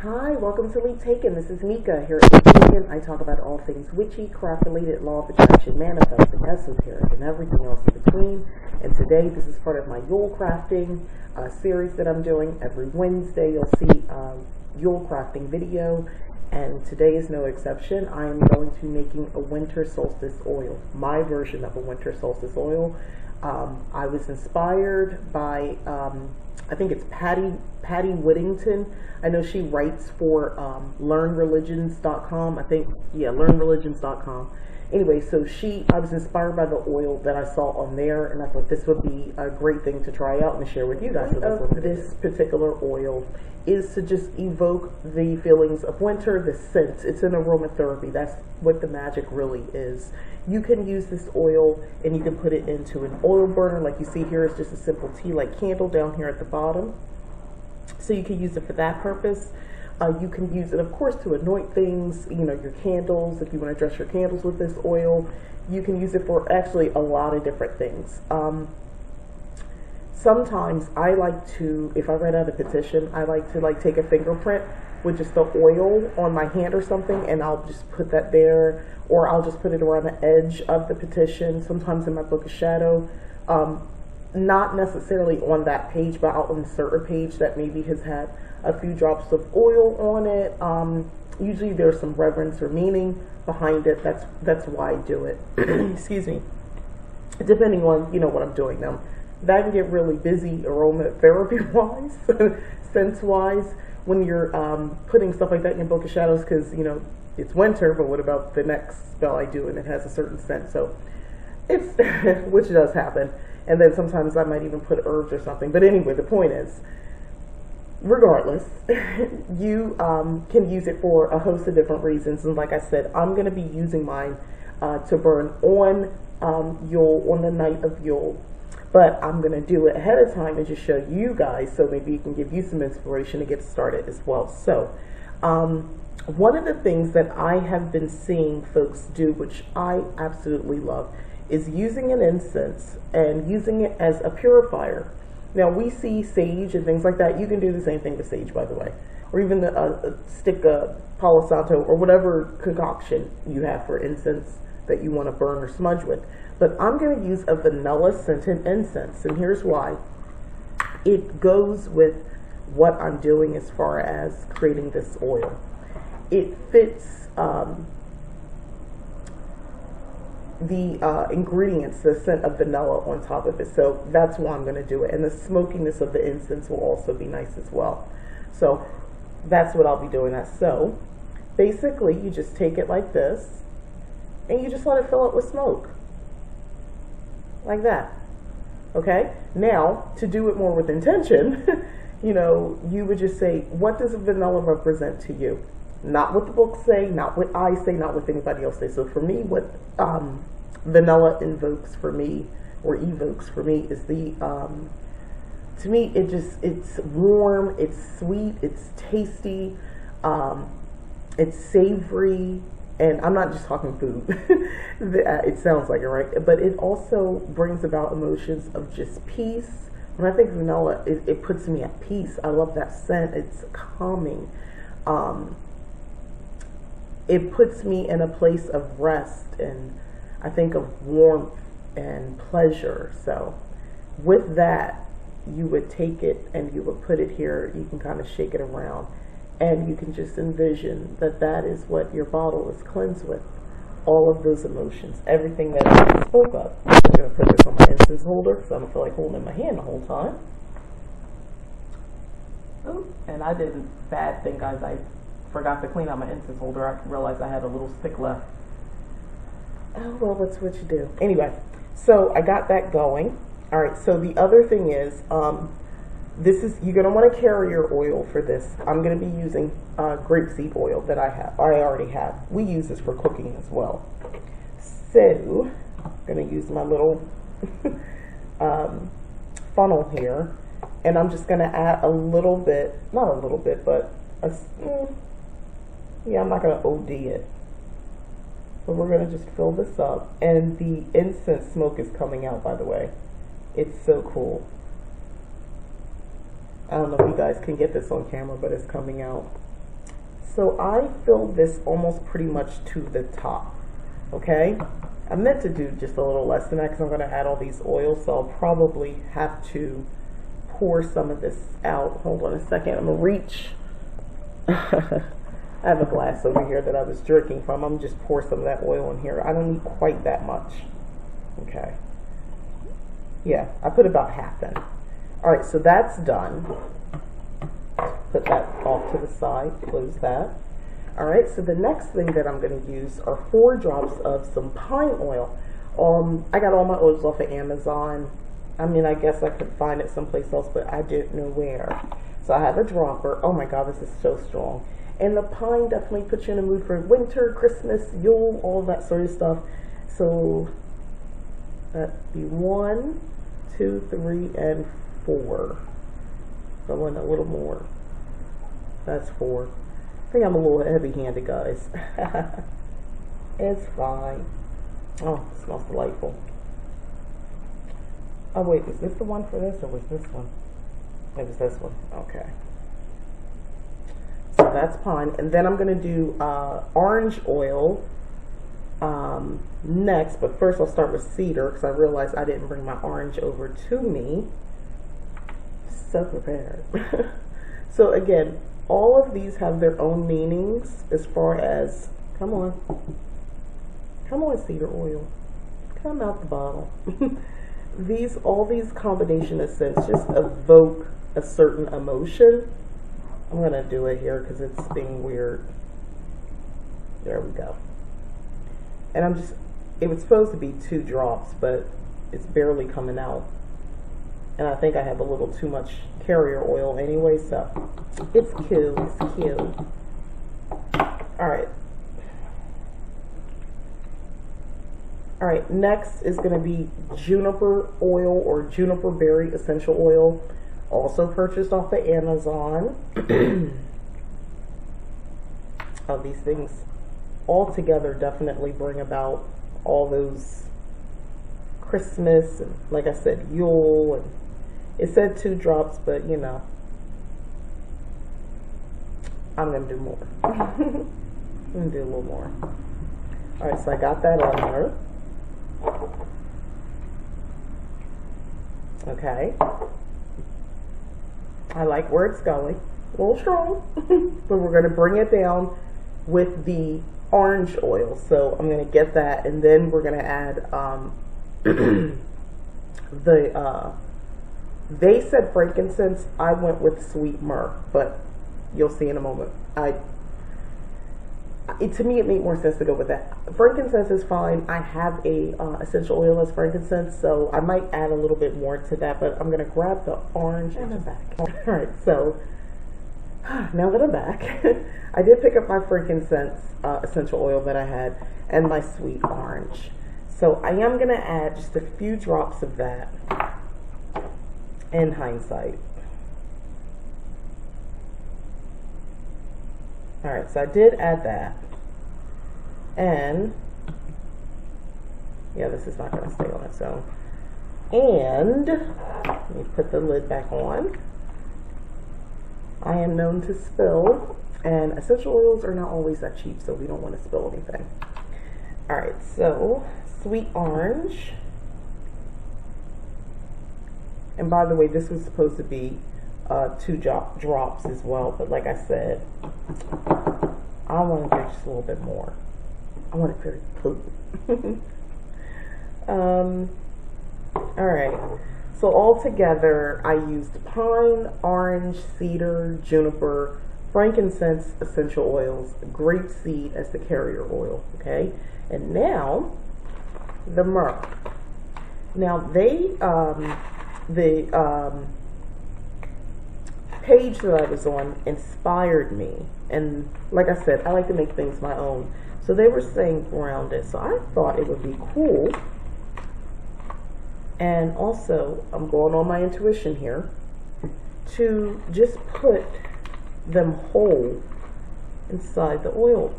Hi, welcome to Leap Taken. This is Mika. Here at Leap Taken, I talk about all things witchy, craft-related, law of attraction, manifesting, esoteric, and everything else in between. And today, this is part of my Yule crafting series that I'm doing. Every Wednesday, you'll see a Yule crafting video, and today is no exception. I am going to be making a winter solstice oil, my version of a winter solstice oil. I was inspired by, I think it's Patty Whittington. I know she writes for learnreligions.com. I think, yeah, learnreligions.com. Anyway, so I was inspired by the oil that I saw on there, and I thought this would be a great thing to try out and share with you guys. So this particular oil is to just evoke the feelings of winter, the scent. It's an aromatherapy. That's what the magic really is. You can use this oil and you can put it into an oil burner. Like you see here, it's just a simple tea-light candle down here at the bottom. So you can use it for that purpose. You can use it, of course, to anoint things, you know, your candles. If you want to dress your candles with this oil, you can use it for actually a lot of different things. Sometimes I like to, if I write out a petition, I like to take a fingerprint with just the oil on my hand or something, and I'll just put that there, or I'll just put it around the edge of the petition, sometimes in my book of shadow. Not necessarily on that page, but I'll insert a page that maybe has had a few drops of oil on it. Usually there's some reverence or meaning behind it. That's why I do it. Excuse me. Depending on, you know, what I'm doing now. That can get really busy aromatherapy wise, sense wise, when you're putting stuff like that in your book of shadows, because, you know, it's winter, but what about the next spell I do and it has a certain scent? So it's, which does happen. And then sometimes I might even put herbs or something. But anyway, the point is, regardless, you can use it for a host of different reasons. And like I said, I'm going to be using mine to burn on Yule, on the night of Yule. But I'm going to do it ahead of time and just show you guys, so maybe it can give you some inspiration to get started as well. So one of the things that I have been seeing folks do, which I absolutely love, is using an incense and using it as a purifier. Now we see sage and things like that. You can do the same thing with sage, by the way, or even a stick of Palo Santo or whatever concoction you have for incense that you want to burn or smudge with. But I'm going to use a vanilla scented incense, and here's why. It goes with what I'm doing as far as creating this oil. It fits the ingredients, the scent of vanilla on top of it. So that's why I'm going to do it. And the smokiness of the incense will also be nice as well. So that's what I'll be doing that. So basically you just take it like this and you just let it fill up with smoke. Like that. Okay? Now, to do it more with intention, you know, you would just say, what does vanilla represent to you? Not what the books say, not what I say, not what anybody else says. So for me, what vanilla invokes for me, or evokes for me, is the, to me, it's warm, it's sweet, it's tasty, it's savory, and I'm not just talking food. It sounds like it, right? But it also brings about emotions of just peace. When I think vanilla, it puts me at peace. I love that scent. It's calming. It puts me in a place of rest, and I think of warmth and pleasure. So with that, you would take it and you would put it here. You can kind of shake it around, and you can just envision that that is what your bottle is cleansed with. All of those emotions, everything that I spoke of. I'm going to put this on my incense holder because I don't feel like holding it in my hand the whole time. Oh, and I did a bad thing, guys. I forgot to clean out my incense holder. I realized I had a little stick left. Oh, well, that's what you do. Anyway, so I got that going. All right, so the other thing is, you're going to want to carry your oil for this. I'm going to be using grapeseed oil that I already have. We use this for cooking as well. So I'm going to use my little funnel here, and I'm just going to add a little bit, not a little bit, but yeah, I'm not going to OD it. But we're going to just fill this up, and the incense smoke is coming out, by the way. It's so cool. I don't know if you guys can get this on camera, but it's coming out. So I filled this almost pretty much to the top, okay? I meant to do just a little less than that because I'm going to add all these oils, so I'll probably have to pour some of this out. Hold on a second, I'm going to reach. I have a glass over here that I was drinking from. I'm just pour some of that oil in here. I don't need quite that much. Okay. Yeah, I put about half in. All right, so that's done. Put that off to the side, close that. All right, so the next thing that I'm going to use are 4 drops of some pine oil. I got all my oils off of Amazon. I mean, I guess I could find it someplace else, but I didn't know where. So I have a dropper. Oh my God, this is so strong. And the pine definitely puts you in the mood for winter, Christmas, Yule, all that sort of stuff. So that'd be 1, 2, 3, and 4. Throw in a little more. That's 4. I think I'm a little heavy-handed, guys. It's fine. Oh, it smells delightful. Oh wait, is this the one for this, or was this one? It was this one. Okay. So that's pine, and then I'm gonna do orange oil next. But first, I'll start with cedar because I realized I didn't bring my orange over to me. So prepared. So again, all of these have their own meanings as far as, come on, cedar oil, come out the bottle. All these combination of scents just evoke a certain emotion. I'm gonna do it here because it's being weird. There we go. And it was supposed to be 2 drops, but it's barely coming out. And I think I have a little too much carrier oil anyway, so it's cute, it's cute. Alright. Alright, next is going to be juniper oil or juniper berry essential oil, also purchased off of Amazon. These things all together definitely bring about all those Christmas and, like I said, Yule, and it said 2 drops, but you know, I'm going to do more. I'm going to do a little more. Alright, so I got that on there. Okay. I like where it's going. A little strong. But we're going to bring it down with the orange oil. So I'm going to get that, and then we're going to add they said frankincense. I went with sweet myrrh, but you'll see in a moment. To me, it made more sense to go with that. Frankincense is fine. I have a essential oil as frankincense, so I might add a little bit more to that, but I'm going to grab the orange and I'm back. Alright, so now that I'm back, I did pick up my frankincense essential oil that I had and my sweet orange. So I am going to add just a few drops of that in hindsight. Alright, so I did add that. And yeah, this is not going to stay on its own. And let me put the lid back on. I am known to spill, and essential oils are not always that cheap, so we don't want to spill anything. Alright, so sweet orange. And by the way, this was supposed to be 2 drops as well, but like I said, I want to do just a little bit more. I want it very potent. Alright, so all together I used pine, orange, cedar, juniper, frankincense essential oils, grapeseed as the carrier oil, okay? And now the myrrh. Now the page that I was on inspired me, and like I said, I like to make things my own, so they were saying ground it, so I thought it would be cool. And also, I'm going on my intuition here, to just put them whole inside the oil.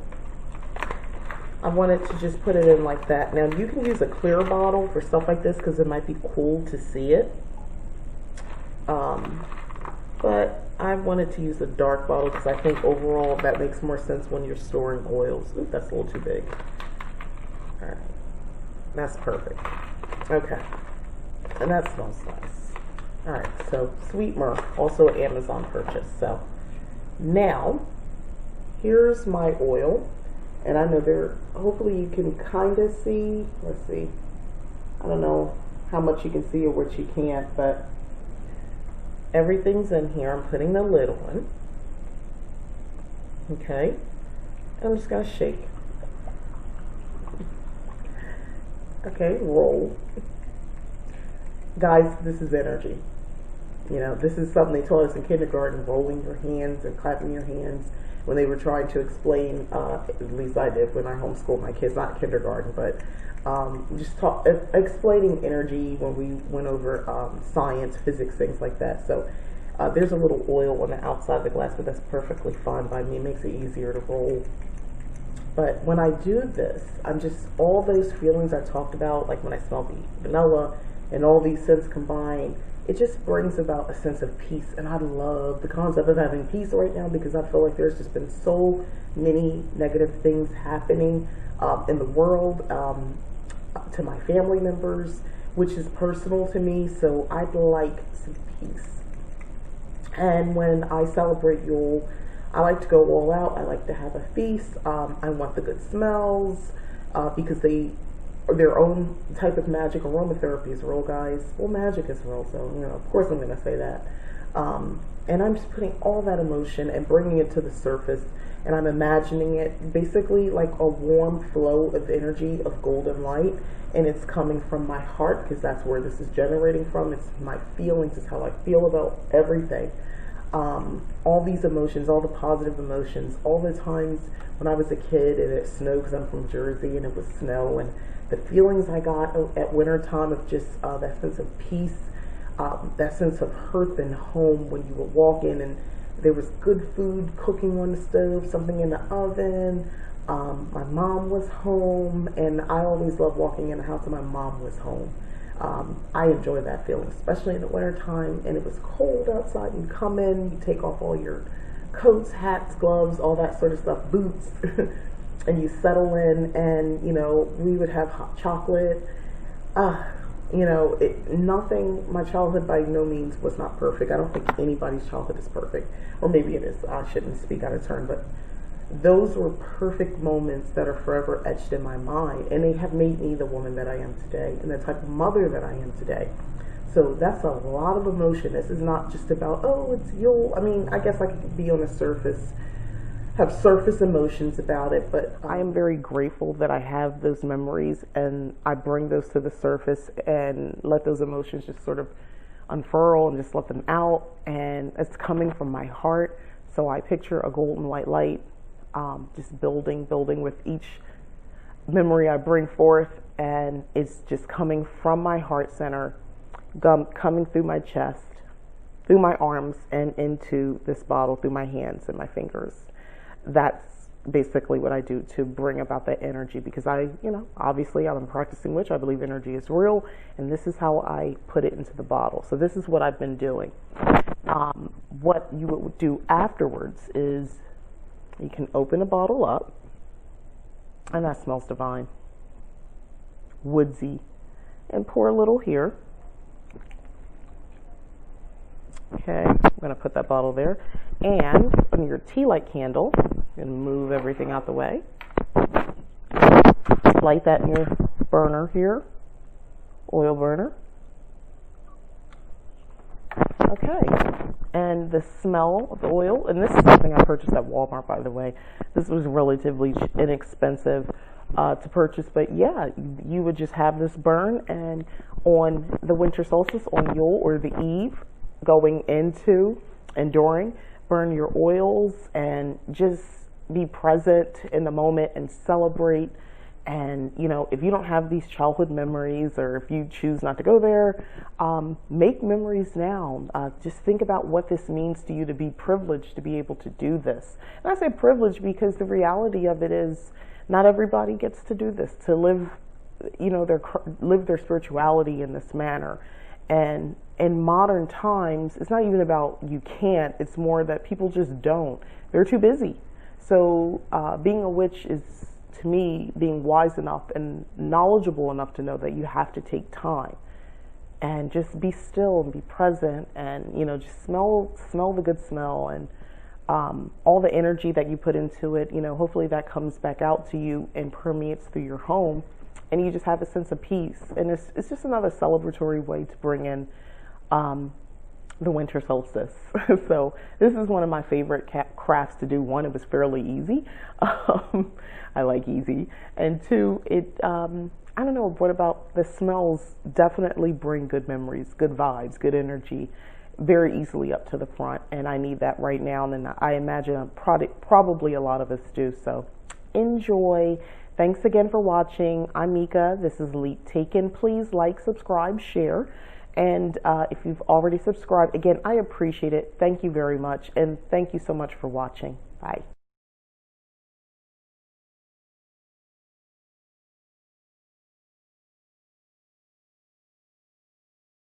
I wanted to just put it in like that. Now you can use a clear bottle for stuff like this because it might be cool to see it. But I wanted to use a dark bottle because I think overall that makes more sense when you're storing oils. Ooh, that's a little too big. All right, that's perfect. Okay, and that smells nice. All right, so sweet myrrh, also an Amazon purchase. So now here's my oil, and I know there, hopefully you can kind of see, let's see, I don't know how much you can see or what you can't, but everything's in here. I'm putting the lid on. Okay. And I'm just going to shake. Okay, roll. Guys, this is energy. You know, this is something they taught us in kindergarten, rolling your hands and clapping your hands when they were trying to explain, at least I did when I homeschooled my kids, not kindergarten, but just explaining energy when we went over science, physics, things like that. So there's a little oil on the outside of the glass, but that's perfectly fine by me. It makes it easier to roll. But when I do this, I'm just, all those feelings I talked about, like when I smell the vanilla and all these scents combined, it just brings about a sense of peace. And I love the concept of having peace right now because I feel like there's just been so many negative things happening in the world, to my family members, which is personal to me. So I'd like some peace. And when I celebrate Yule, I like to go all out. I like to have a feast. I want the good smells because their own type of magic. Aromatherapy is real, guys. Well, magic is real, so, you know, of course I'm going to say that. And I'm just putting all that emotion and bringing it to the surface, and I'm imagining it basically like a warm flow of energy of golden light, and it's coming from my heart because that's where this is generating from. It's my feelings, it's how I feel about everything. All these emotions, all the positive emotions, all the times when I was a kid and it snowed because I'm from Jersey and it was snow, and the feelings I got at winter time of just that sense of peace, that sense of hearth and home when you would walk in and there was good food cooking on the stove, something in the oven. My mom was home, and I always loved walking in the house and my mom was home. I enjoy that feeling, especially in the winter time, and it was cold outside. You come in, you take off all your coats, hats, gloves, all that sort of stuff, boots, and you settle in, and, you know, we would have hot chocolate. You know, nothing, my childhood by no means was not perfect. I don't think anybody's childhood is perfect, or maybe it is. I shouldn't speak out of turn, but those were perfect moments that are forever etched in my mind, and they have made me the woman that I am today and the type of mother that I am today. So that's a lot of emotion. This is not just about, oh, it's Yule. I mean, I guess I could be on the surface, have surface emotions about it, but I am very grateful that I have those memories, and I bring those to the surface and let those emotions just sort of unfurl and just let them out, and it's coming from my heart. So I picture a golden white light, just building with each memory I bring forth, and it's just coming from my heart center, coming through my chest, through my arms, and into this bottle through my hands and my fingers. That's basically what I do to bring about that energy, because obviously I'm a practicing witch. I believe energy is real, and this is how I put it into the bottle. So this is what I've been doing. What you would do afterwards is you can open a bottle up, and that smells divine, woodsy, and pour a little here. Okay, I'm going to put that bottle there. And on your tea light candle, I'm going to move everything out the way. Light that in your burner here, oil burner. Okay, and the smell of the oil, and this is something I purchased at Walmart, by the way. This was relatively inexpensive to purchase, but yeah, you would just have this burn, and on the winter solstice, on Yule, or the eve, going into and during, burn your oils and just be present in the moment and celebrate. And, if you don't have these childhood memories, or if you choose not to go there, make memories now. Just think about what this means to you to be privileged to be able to do this. And I say privileged because the reality of it is not everybody gets to do this, to live, live their spirituality in this manner. And in modern times, it's not even about you can't, it's more that people just don't. They're too busy. So being a witch is, to me, being wise enough and knowledgeable enough to know that you have to take time and just be still and be present, and just smell the good smell, and all the energy that you put into it, hopefully that comes back out to you and permeates through your home, and you just have a sense of peace. And it's just another celebratory way to bring in the winter solstice. So this is one of my favorite crafts to do. One, it was fairly easy. I like easy. And two, I don't know, what about the smells definitely bring good memories, good vibes, good energy very easily up to the front. And I need that right now. And I imagine probably a lot of us do. So enjoy. Thanks again for watching. I'm Mika. This is Leap Taken. Please like, subscribe, share. And if you've already subscribed, again, I appreciate it. Thank you very much. And thank you so much for watching. Bye.